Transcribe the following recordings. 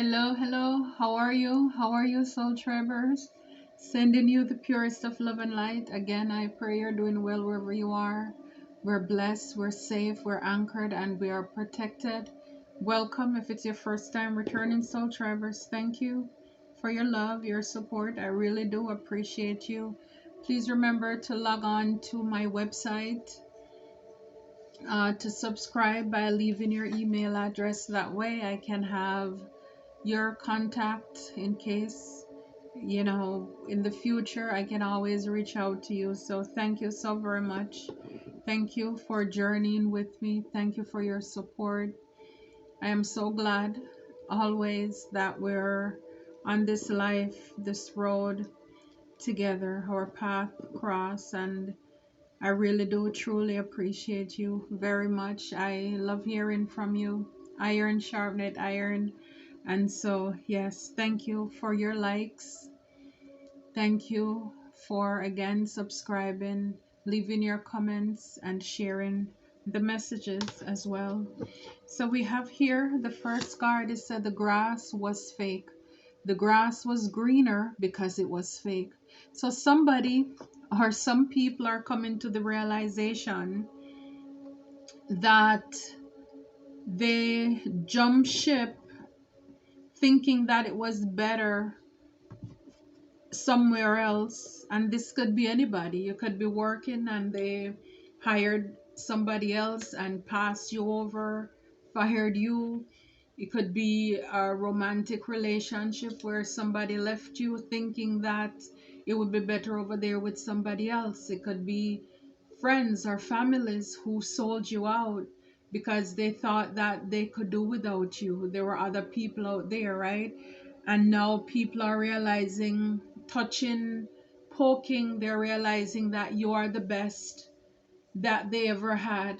Hello, hello. How are you? How are you, soul travelers? Sending you the purest of love and light. Again, I pray you're doing well wherever you are. We're blessed, we're safe, we're anchored, and we are protected. Welcome if it's your first time returning, soul travelers. Thank you for your love, your support. I really do appreciate you. Please remember to log on to my website to subscribe by leaving your email address. That way I can have your contact in case, in the future I can always reach out to you. So thank you so very much. Thank you for journeying with me. Thank you for your support. I am so glad always that we're on this life, this road together, our path cross, and I really do truly appreciate you very much. I love hearing from you. Iron sharpened iron. And so, yes, thank you for your likes. Thank you for again subscribing, leaving your comments, and sharing the messages as well. So, we have here the first card. It said the grass was fake. The grass was greener because it was fake. So, somebody or some people are coming to the realization that they jumped ship thinking that it was better somewhere else. And this could be anybody. You could be working and they hired somebody else and passed you over, fired you. It could be a romantic relationship where somebody left you thinking that it would be better over there with somebody else. It could be friends or families who sold you out because they thought that they could do without you. There were other people out there, right? And now people are realizing, touching, poking, they're realizing that you are the best that they ever had.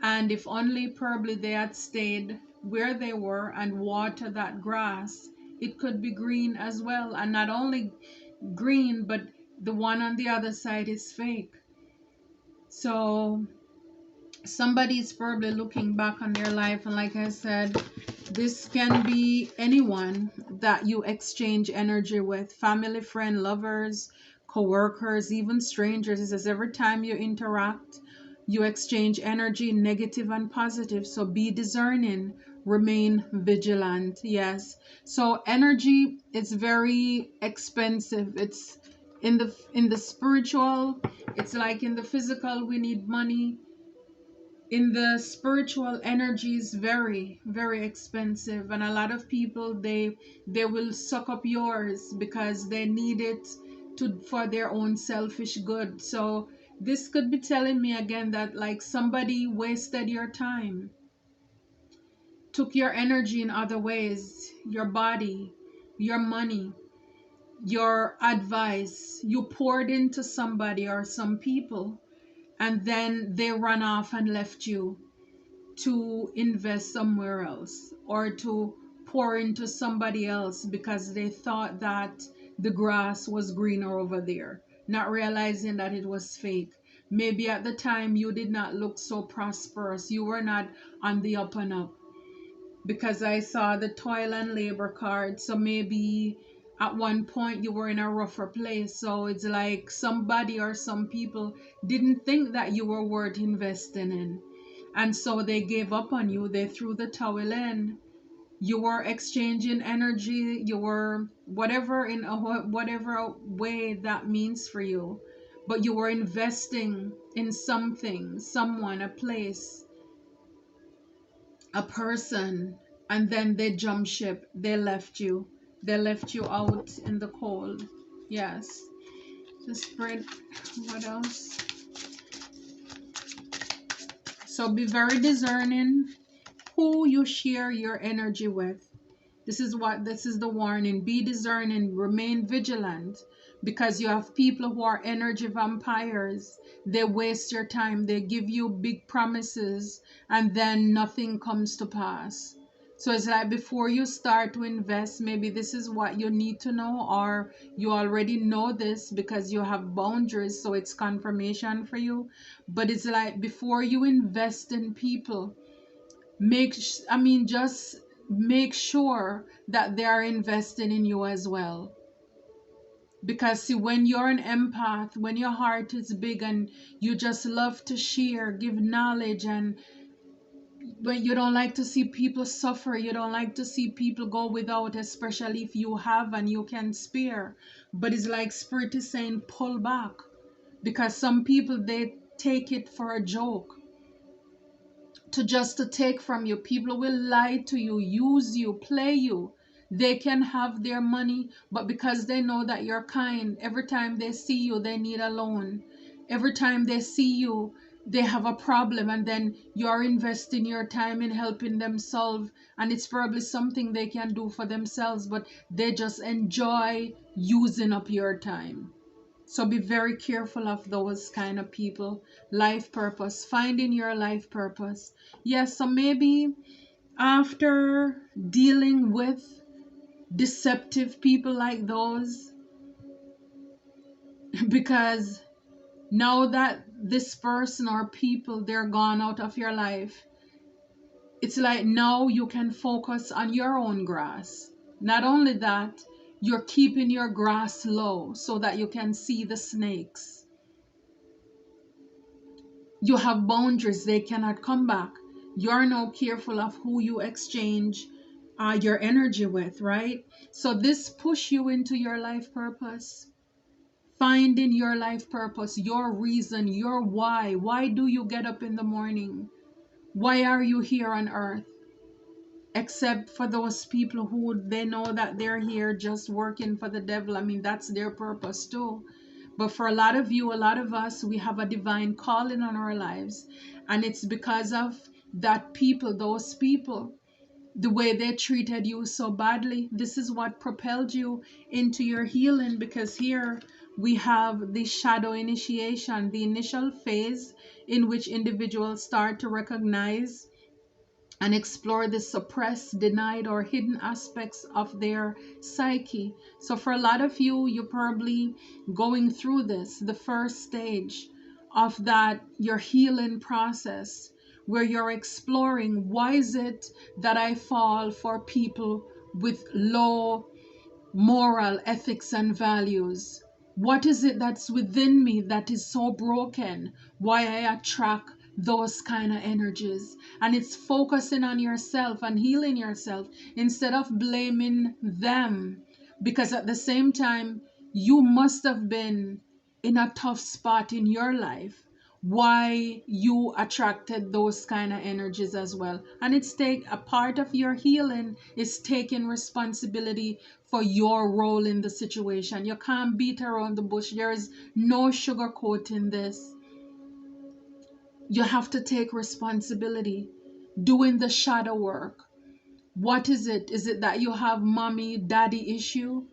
And if only probably they had stayed where they were and water that grass, it could be green as well. And not only green, but the one on the other side is fake. So somebody's probably looking back on their life, and like I said, this can be anyone that you exchange energy with: family, friend, lovers, co-workers, even strangers. It says every time you interact, you exchange energy, negative and positive. So be discerning, remain vigilant. Yes, so energy is very expensive. It's in the spiritual, it's like in the physical we need money. In the spiritual, energy is very very expensive, and a lot of people, they will suck up yours because they need it to for their own selfish good. So this could be telling me again that like somebody wasted your time, took your energy in other ways, your body, your money, your advice. You poured into somebody or some people, and then they run off and left you to invest somewhere else or to pour into somebody else because they thought that the grass was greener over there, not realizing that it was fake. Maybe at the time you did not look so prosperous, you were not on the up and up, because I saw the toil and labor card. So maybe at one point you were in a rougher place. So it's like somebody or some people didn't think that you were worth investing in. And so they gave up on you. They threw the towel in. You were exchanging energy. You were whatever in whatever way that means for you. But you were investing in something, someone, a place, a person, and then they jump ship. They left you. They left you out in the cold. Yes. Just spread. What else? So be very discerning who you share your energy with. This is the warning. Be discerning, remain vigilant, because you have people who are energy vampires. They waste your time. They give you big promises and then nothing comes to pass. So it's like before you start to invest, maybe this is what you need to know, or you already know this because you have boundaries, so it's confirmation for you. But it's like before you invest in people, just make sure that they are investing in you as well. Because see, when you're an empath, when your heart is big and you just love to share, give knowledge, and but you don't like to see people suffer, you don't like to see people go without, especially if you have and you can spare. But it's like spirit is saying pull back, because some people, they take it for a joke, to just to take from you. People will lie to you, use you, play you. They can have their money, but because they know that you're kind, every time they see you, they need a loan. Every time they see you, they have a problem, and then you're investing your time in helping them solve. And it's probably something they can do for themselves, but they just enjoy using up your time. So be very careful of those kind of people. Life purpose, finding your life purpose. Yes, so maybe after dealing with deceptive people like those, because now that this person or people, they're gone out of your life, it's like now you can focus on your own grass. Not only that, you're keeping your grass low so that you can see the snakes. You have boundaries, they cannot come back. You're now careful of who you exchange your energy with, right? So this push you into your life purpose. Finding your life purpose, your reason, your why. Why do you get up in the morning? Why are you here on earth? Except for those people who they know that they're here just working for the devil. I mean, that's their purpose too. But for a lot of you, a lot of us, we have a divine calling on our lives. And it's because of that people, those people, the way they treated you so badly. This is what propelled you into your healing, because here we have the shadow initiation, the initial phase in which individuals start to recognize and explore the suppressed, denied, or hidden aspects of their psyche. So, for a lot of you, you're probably going through this, the first stage of that, your healing process, where you're exploring why is it that I fall for people with low moral ethics and values? What is it that's within me that is so broken? Why I attract those kind of energies? And it's focusing on yourself and healing yourself instead of blaming them. Because at the same time, you must have been in a tough spot in your life, why you attracted those kind of energies as well. And it's take a part of your healing is taking responsibility for your role in the situation. You can't beat around the bush. There is no sugarcoating this. You have to take responsibility, doing the shadow work. What is it? Is it that you have mommy daddy issue?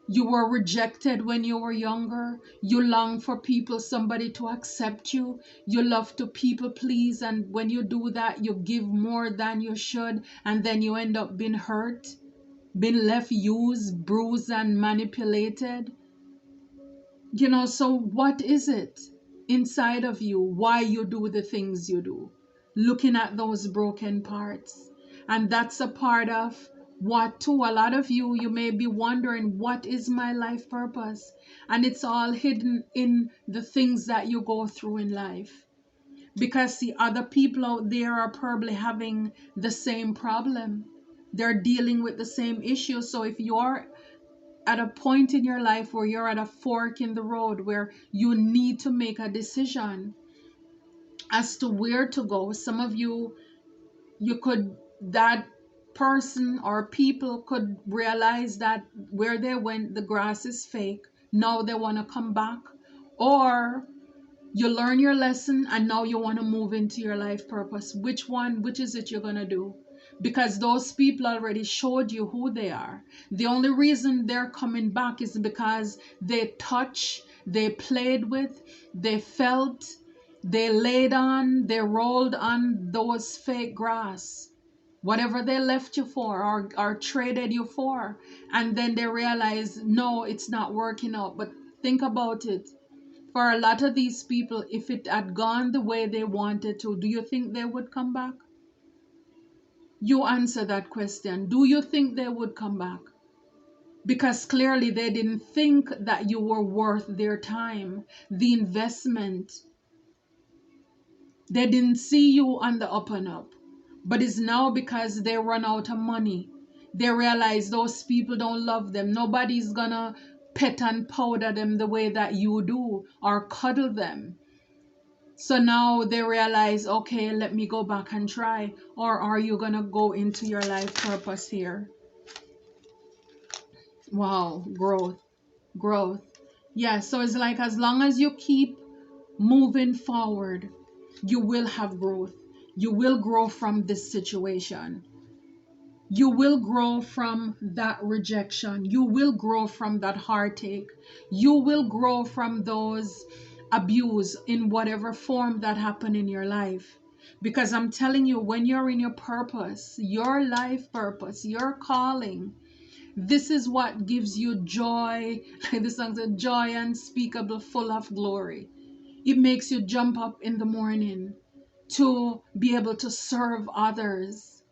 You were rejected when you were younger. You long for people, somebody to accept you. You love to people please. And when you do that, you give more than you should. And then you end up being hurt, being left used, bruised, and manipulated. So what is it inside of you? Why you do the things you do? Looking at those broken parts. And that's a part of what too, a lot of you may be wondering, what is my life purpose? And it's all hidden in the things that you go through in life. Because see, other people out there are probably having the same problem. They're dealing with the same issue. So if you're at a point in your life where you're at a fork in the road, where you need to make a decision as to where to go, some of you, you could, that person or people could realize that where they went, the grass is fake. Now they want to come back. Or you learn your lesson and now you want to move into your life purpose. Which is it you're going to do? Because those people already showed you who they are. The only reason they're coming back is because they touched, they played with, they felt, they laid on, they rolled on those fake grass, whatever they left you for, or traded you for. And then they realize, no, it's not working out. But think about it. For a lot of these people, if it had gone the way they wanted to, do you think they would come back? You answer that question. Do you think they would come back? Because clearly they didn't think that you were worth their time, the investment. They didn't see you on the up and up. But it's now because they run out of money. They realize those people don't love them. Nobody's gonna pet and powder them the way that you do or cuddle them. So now they realize, okay, let me go back and try. Or are you gonna go into your life purpose here? Wow, growth, growth. Yeah, so it's like as long as you keep moving forward, you will have growth. You will grow from this situation. You will grow from that rejection. You will grow from that heartache. You will grow from those abuse in whatever form that happened in your life. Because I'm telling you, when you're in your purpose, your life purpose, your calling, this is what gives you joy. Like the song said, joy unspeakable, full of glory. It makes you jump up in the morning to be able to serve others.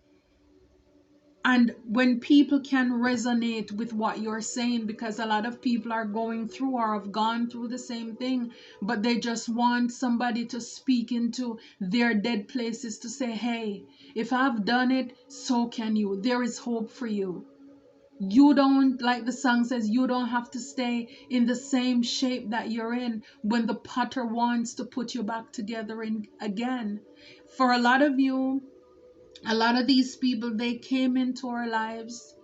And when people can resonate with what you're saying, because a lot of people are going through or have gone through the same thing, but they just want somebody to speak into their dead places to say, hey, if I've done it, so can you. There is hope for you. You don't, like the song says, you don't have to stay in the same shape that you're in when the potter wants to put you back together again. For a lot of you, a lot of these people, they came into our lives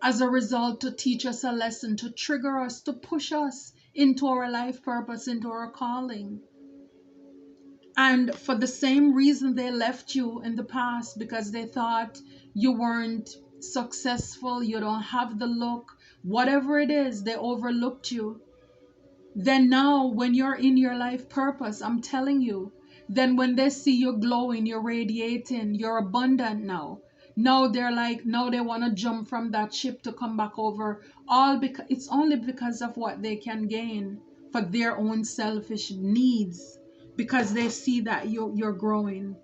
as a result to teach us a lesson, to trigger us, to push us into our life purpose, into our calling. And for the same reason they left you in the past, because they thought you weren't successful, you don't have the look, whatever it is, they overlooked you. Then now, when you're in your life purpose, I'm telling you, then when they see you glowing, you're radiating, you're abundant now. Now they're like, now they want to jump from that ship to come back over. All because it's only because of what they can gain for their own selfish needs, because they see that you're growing.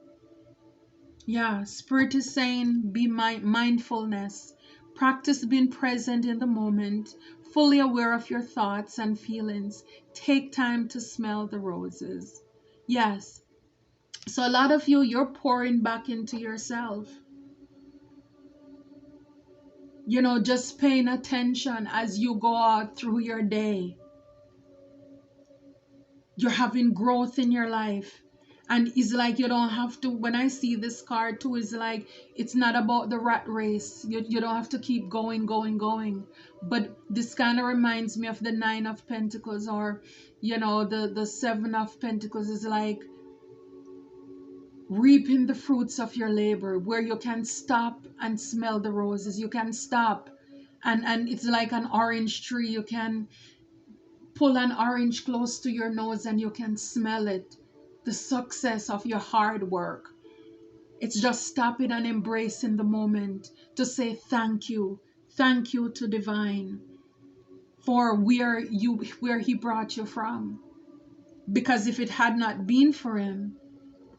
Yeah, Spirit is saying be mindfulness. Practice being present in the moment, fully aware of your thoughts and feelings. Take time to smell the roses. Yes. So a lot of you, you're pouring back into yourself. Just paying attention as you go out through your day. You're having growth in your life. And it's like you don't have to, when I see this card too, it's like it's not about the rat race. You don't have to keep going, going, going. But this kind of reminds me of the Nine of Pentacles, or the Seven of Pentacles. Is like reaping the fruits of your labor, where you can stop and smell the roses. You can stop, and it's like an orange tree. You can pull an orange close to your nose and you can smell it, the success of your hard work. It's just stopping and embracing the moment to say thank you to divine for where he brought you from. Because if it had not been for him,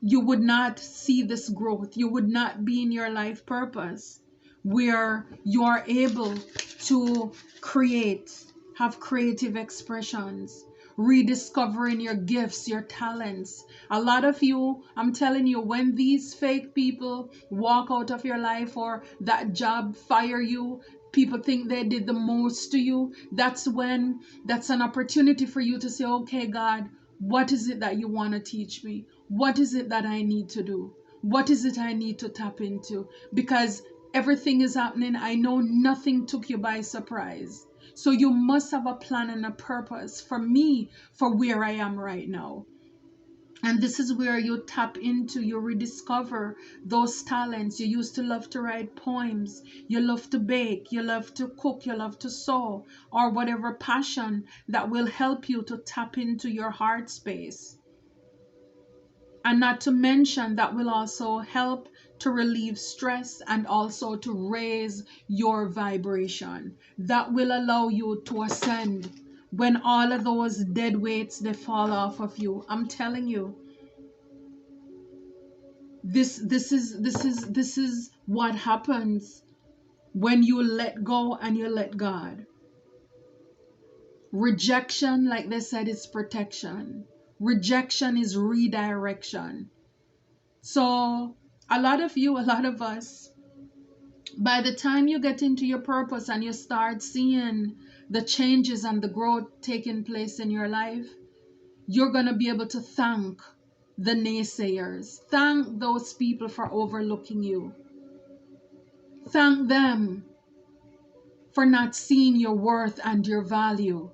you would not see this growth. You would not be in your life purpose, where you are able to create, have creative expressions, rediscovering your gifts, your talents. A lot of you, I'm telling you, when these fake people walk out of your life, or that job fire you, people think they did the most to you. That's an opportunity for you to say, okay, God, what is it that you want to teach me? What is it that I need to do? What is it I need to tap into? Because everything is happening. I know nothing took you by surprise. So you must have a plan and a purpose for me, for where I am right now. And this is where you tap into, you rediscover those talents. You used to love to write poems, you love to bake, you love to cook, you love to sew, or whatever passion that will help you to tap into your heart space. And not to mention, that will also help to relieve stress and also to raise your vibration. That will allow you to ascend when all of those dead weights, they fall off of you. I'm telling you, This is what happens when you let go and you let God. Rejection, like they said, is protection. Rejection is redirection. So a lot of you, a lot of us, by the time you get into your purpose and you start seeing the changes and the growth taking place in your life, you're going to be able to thank the naysayers. Thank those people for overlooking you. Thank them for not seeing your worth and your value.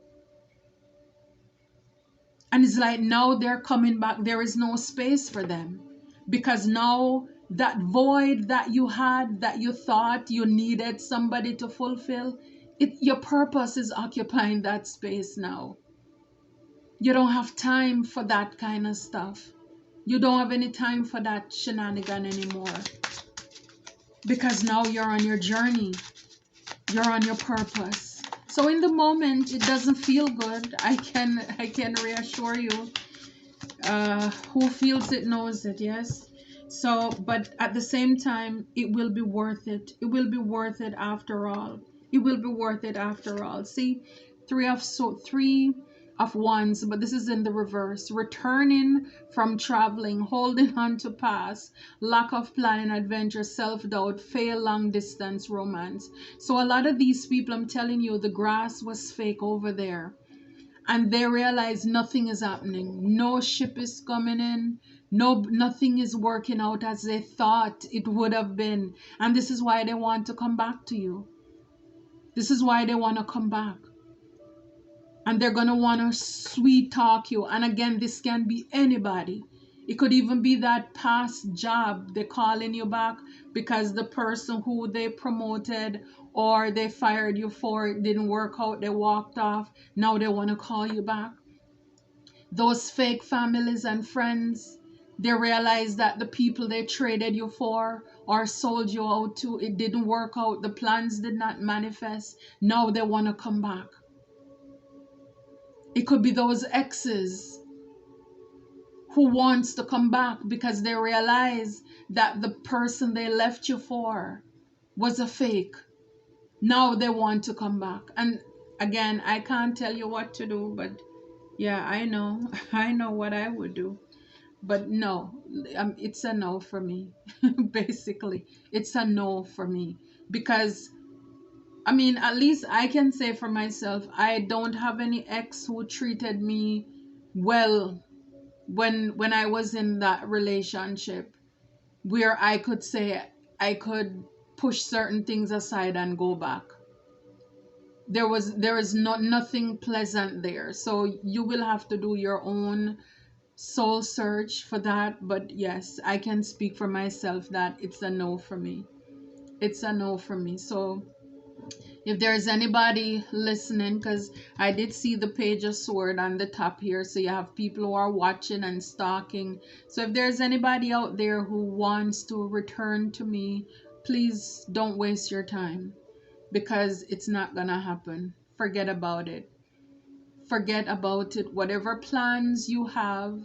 And it's like now they're coming back. There is no space for them. Because now that void that you had, that you thought you needed somebody to fulfill, your purpose is occupying that space now. You don't have time for that kind of stuff. You don't have any time for that shenanigan anymore. Because now you're on your journey. You're on your purpose. So in the moment, it doesn't feel good. I can reassure you. Who feels it knows it, yes? So, but at the same time, it will be worth it. It will be worth it after all. It will be worth it after all. See, three of wands, but this is in the reverse. Returning from traveling, holding on to past, lack of planning, adventure, self-doubt, fail, long distance romance. So a lot of these people, I'm telling you, the grass was fake over there. And they realize nothing is happening. No ship is coming in. Nothing is working out as they thought it would have been. And this is why they want to come back to you. This is why they want to come back. And they're going to want to sweet talk you. And again, this can be anybody. It could even be that past job. They're calling you back because the person who they promoted or they fired you for, it didn't work out. They walked off. Now they want to call you back. Those fake families and friends, they realize that the people they traded you for or sold you out to, it didn't work out. The plans did not manifest. Now they want to come back. It could be those exes who wants to come back because they realize that the person they left you for was a fake. Now they want to come back. And again, I can't tell you what to do, but yeah, I know. I know what I would do. But no, it's a no for me. Basically, it's a no for me. Because, I mean, at least I can say for myself, I don't have any ex who treated me well when I was in that relationship where I could say I could push certain things aside and go back. There is nothing pleasant there. So you will have to do your own soul search for that. But yes, I can speak for myself that it's a no for me. It's a no for me. So if there's anybody listening, because I did see the page of sword on the top here, so you have people who are watching and stalking. So if there's anybody out there who wants to return to me, please don't waste your time, because it's not gonna happen. Forget about it. Forget about it. Whatever plans you have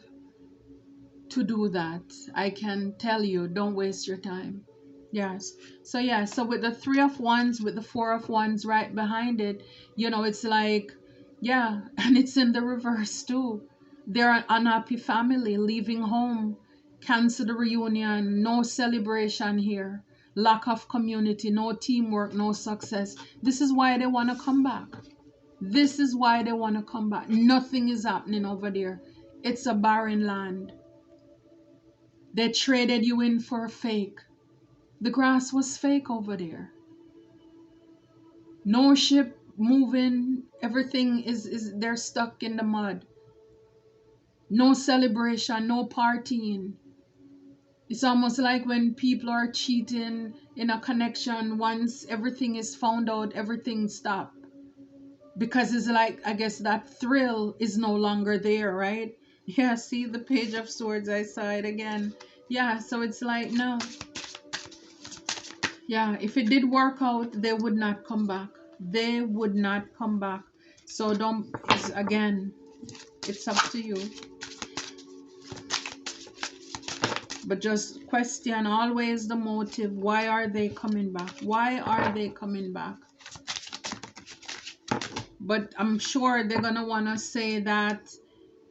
to do that, I can tell you, don't waste your time. Yes. So yeah, so with the three of wands, with the four of wands right behind it, it's like, yeah, and it's in the reverse too. They're an unhappy family leaving home, cancel the reunion, no celebration here, lack of community, no teamwork, no success. This is why they want to come back. This is why they want to come back. Nothing is happening over there. It's a barren land. They traded you in for a fake. The grass was fake over there. No ship moving. Everything is they're stuck in the mud. No celebration, no partying. It's almost like when people are cheating in a connection, once everything is found out, everything stops. Because it's like, I guess that thrill is no longer there, right? Yeah, see the page of swords, I saw it again. Yeah, so it's like, no. Yeah, if it did work out, they would not come back. They would not come back. So again, it's up to you. But just question always the motive. Why are they coming back? Why are they coming back? But I'm sure they're gonna wanna say that,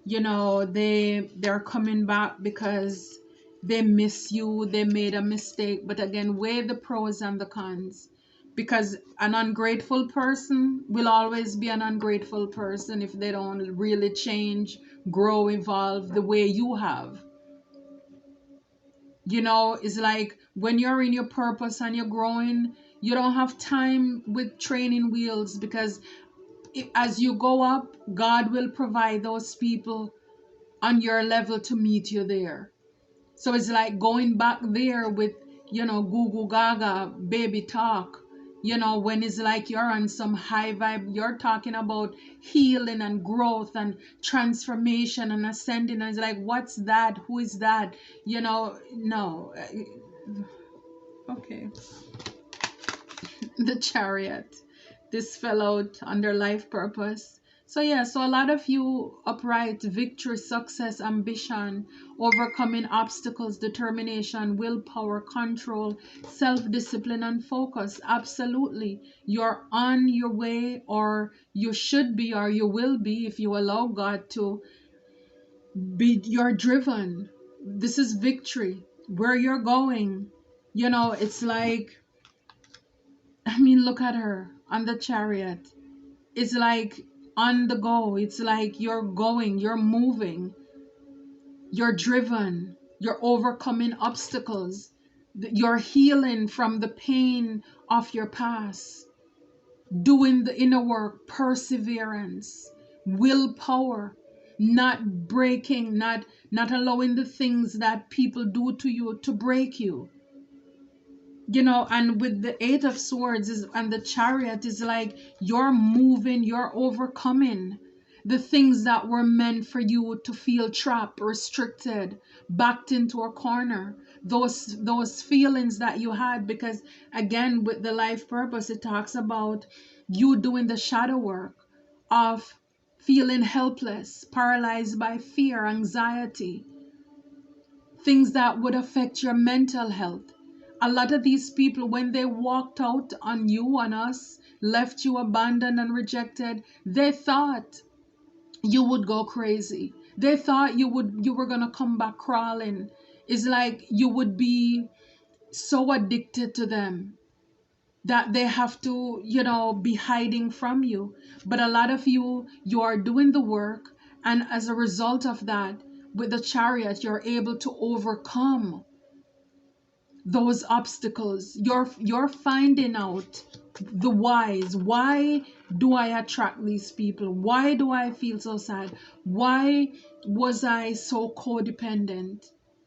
you know, they're coming back because they miss you, they made a mistake. But again, weigh the pros and the cons, because an ungrateful person will always be an ungrateful person if they don't really change, grow, evolve the way you have. You know, it's like when you're in your purpose and you're growing, you don't have time with training wheels, because as you go up, God will provide those people on your level to meet you there. So it's like going back there with, you know, goo goo gaga, baby talk. You know, when it's like you're on some high vibe, you're talking about healing and growth and transformation and ascending. And it's like, what's that? Who is that? You know, no. Okay. The Chariot. This fell out under life purpose. So yeah, so a lot of you upright, victory, success, ambition, overcoming obstacles, determination, willpower, control, self-discipline, and focus. Absolutely. You're on your way, or you should be, or you will be if you allow God to be. You're driven. This is victory. Where you're going. You know, it's like, I mean, look at her on the chariot. It's like on the go. It's like you're going, you're moving, you're driven, you're overcoming obstacles, you're healing from the pain of your past, doing the inner work, perseverance, willpower, not breaking, not allowing the things that people do to you to break you. You know, and with the Eight of Swords and the Chariot is like you're moving, you're overcoming the things that were meant for you to feel trapped, restricted, backed into a corner. Those feelings that you had, because again, with the life purpose, it talks about you doing the shadow work of feeling helpless, paralyzed by fear, anxiety, things that would affect your mental health. A lot of these people, when they walked out on you, on us, left you abandoned and rejected, they thought you would go crazy. They thought you were gonna come back crawling. It's like you would be so addicted to them that they have to, you know, be hiding from you. But a lot of you are doing the work, and as a result of that, with the chariot, you're able to overcome those obstacles. You're finding out the whys. Why do I attract these people? Why do I feel so sad? Why was I so codependent?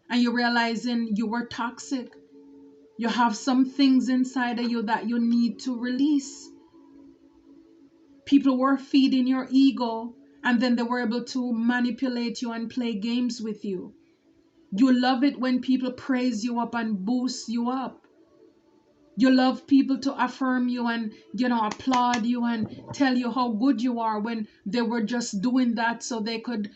And you're realizing you were toxic. You have some things inside of you that you need to release. People were feeding your ego, and then they were able to manipulate you and play games with you. You love it when people praise you up and boost you up. You love people to affirm you and, you know, applaud you and tell you how good you are, when they were just doing that so they could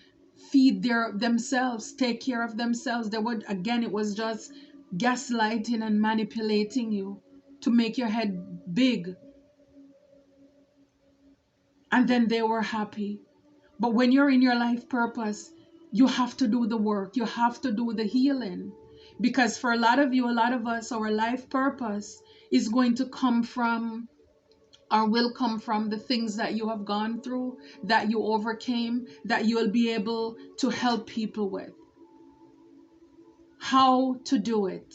feed themselves, take care of themselves. They would, again, it was just gaslighting and manipulating you to make your head big. And then they were happy. But when you're in your life purpose, you have to do the work. You have to do the healing. Because for a lot of you, a lot of us, our life purpose is going to come from, or will come from, the things that you have gone through, that you overcame, that you'll be able to help people with. How to do it.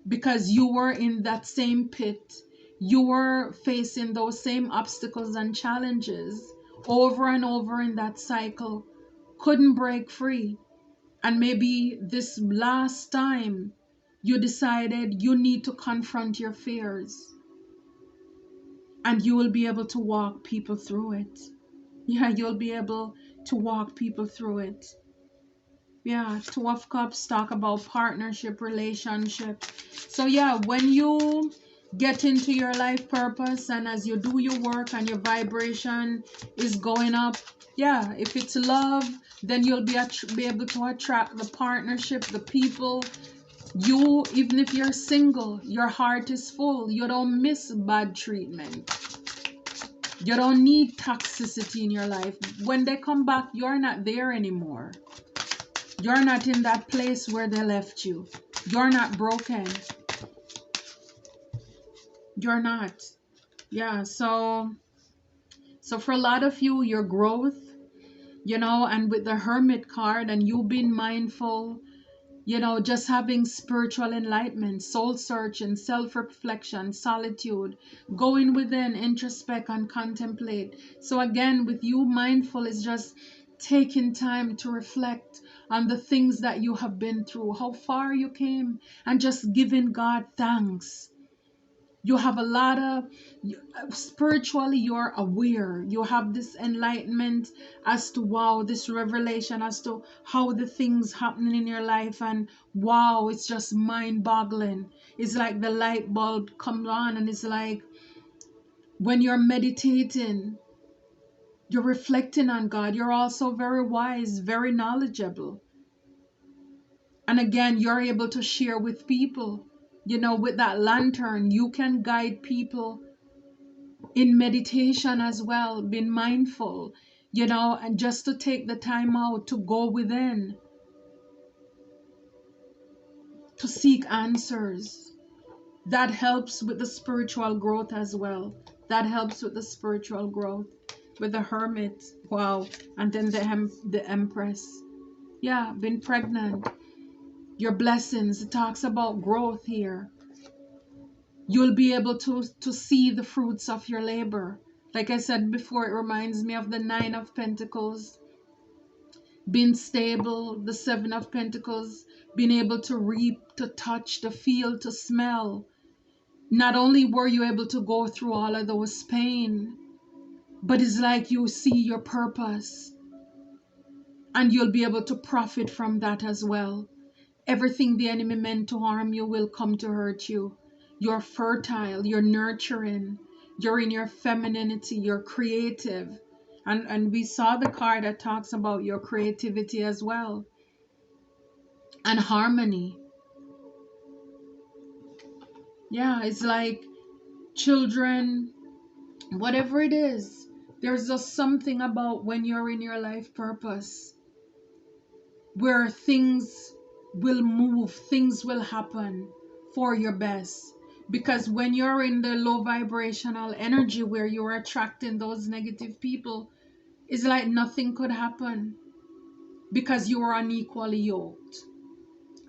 Because you were in that same pit. You were facing those same obstacles and challenges over and over in that cycle. Couldn't break free. And maybe this last time you decided you need to confront your fears, and you will be able to walk people through it. Yeah, you'll be able to walk people through it. Yeah, Two of Cups talk about partnership, relationship. So yeah, when you get into your life purpose, and as you do your work and your vibration is going up, yeah, if it's love, then you'll be able to attract the partnership, the people You, even if you're single, your heart is full. You don't miss bad treatment. You don't need toxicity in your life. When they come back, you're not there anymore. You're not in that place where they left you. You're not broken. You're not. Yeah, so for a lot of you, your growth, and with the Hermit card and you being mindful, just having spiritual enlightenment, soul searching, self reflection, solitude, going within, introspect, and contemplate. So, again, with you, mindful is just taking time to reflect on the things that you have been through, how far you came, and just giving God thanks. You have a lot of spiritually, you're aware, you have this enlightenment as to, wow, this revelation as to how the things happening in your life, and wow, it's just mind boggling. It's like the light bulb comes on, and it's like when you're meditating, you're reflecting on God, you're also very wise, very knowledgeable, and again, you're able to share with people. With that lantern, you can guide people in meditation as well, being mindful, and just to take the time out to go within, to seek answers. That helps with the spiritual growth as well. That helps with the spiritual growth. With the Hermit, wow, and then the Empress. Yeah, being pregnant. Your blessings, it talks about growth here. You'll be able to see the fruits of your labor. Like I said before, it reminds me of the Nine of Pentacles, being stable, the Seven of Pentacles, being able to reap, to touch, to feel, to smell. Not only were you able to go through all of those pain, but it's like you see your purpose, and you'll be able to profit from that as well. Everything the enemy meant to harm you will come to hurt you. You're fertile, you're nurturing, you're in your femininity, you're creative. And we saw the card that talks about your creativity as well. And harmony. Yeah, it's like children, whatever it is, there's just something about when you're in your life purpose where things will move, things will happen for your best. Because when you're in the low vibrational energy where you're attracting those negative people, it's like nothing could happen because you are unequally yoked.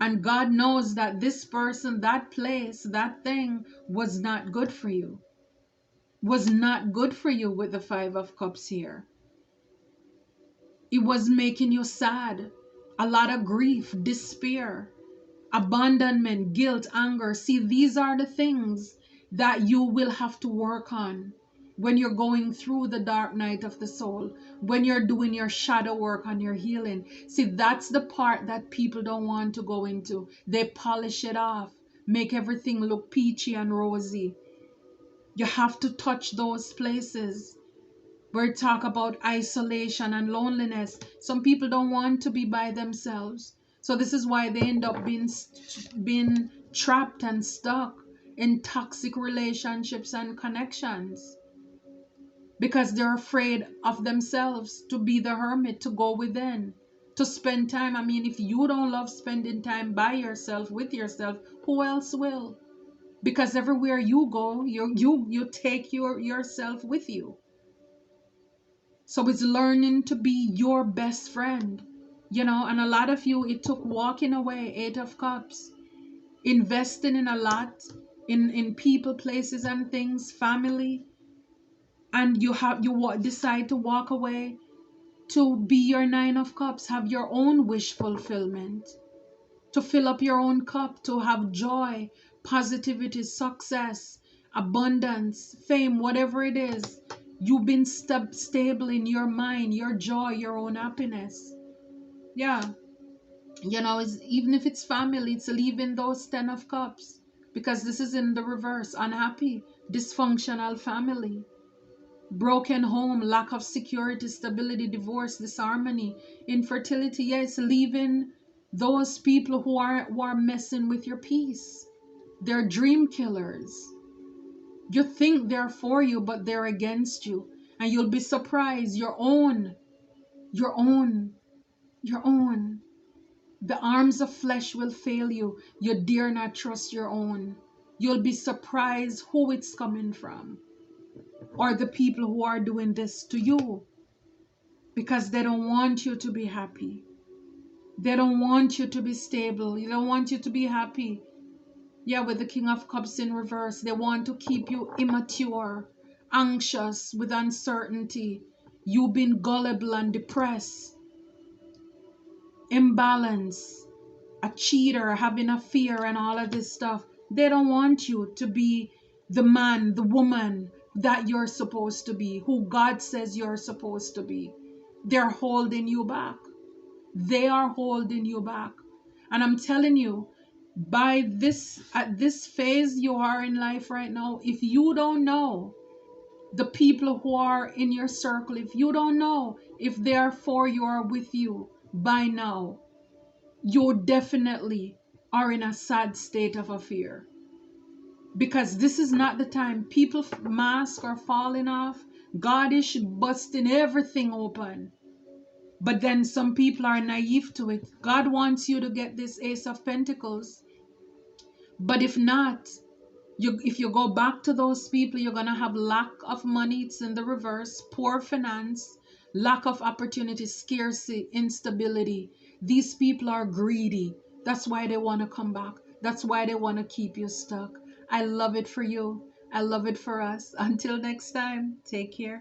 And God knows that this person, that place, that thing was not good for you. Was not good for you with the Five of Cups here. It was making you sad. A lot of grief, despair, abandonment, guilt, anger. See, these are the things that you will have to work on when you're going through the dark night of the soul, when you're doing your shadow work on your healing. See, that's the part that people don't want to go into. They polish it off, make everything look peachy and rosy. You have to touch those places where talk about isolation and loneliness. Some people don't want to be by themselves. So this is why they end up being trapped and stuck in toxic relationships and connections. Because they're afraid of themselves, to be the hermit, to go within, to spend time. I mean, if you don't love spending time by yourself, with yourself, who else will? Because everywhere you go, you take yourself with you. So it's learning to be your best friend, and a lot of you, it took walking away, Eight of Cups, investing in a lot, in people, places, and things, family, and decide to walk away to be your Nine of Cups, have your own wish fulfillment, to fill up your own cup, to have joy, positivity, success, abundance, fame, whatever it is. You've been stable in your mind, your joy, your own happiness. Yeah. Even if it's family, it's leaving those Ten of Cups. Because this is in the reverse. Unhappy, dysfunctional family. Broken home, lack of security, stability, divorce, disharmony, infertility. Yes, leaving Those people who are messing with your peace. They're dream killers. You think they're for you, but they're against you. And you'll be surprised. Your own, your own. The arms of flesh will fail you. You dare not trust your own. You'll be surprised who it's coming from, or the people who are doing this to you, because they don't want you to be happy. They don't want you to be stable. They don't want you to be happy. Yeah, with the King of Cups in reverse, they want to keep you immature, anxious, with uncertainty. You've been gullible and depressed, imbalance, a cheater, having a fear, and all of this stuff. They don't want you to be the man, the woman that you're supposed to be, who God says you're supposed to be. They're holding you back. They are holding you back. And I'm telling you, by this at this phase you are in life right now, if you don't know the people who are in your circle, if you don't know if they are for you or with you by now, you definitely are in a sad state of a fear, because this is not the time. People mask are falling off. God is busting everything open. But then some people are naive to it. God wants you to get this Ace of Pentacles. But if not, if you go back to those people, you're going to have lack of money. It's in the reverse. Poor finance, lack of opportunity, scarcity, instability. These people are greedy. That's why they want to come back. That's why they want to keep you stuck. I love it for you. I love it for us. Until next time, take care.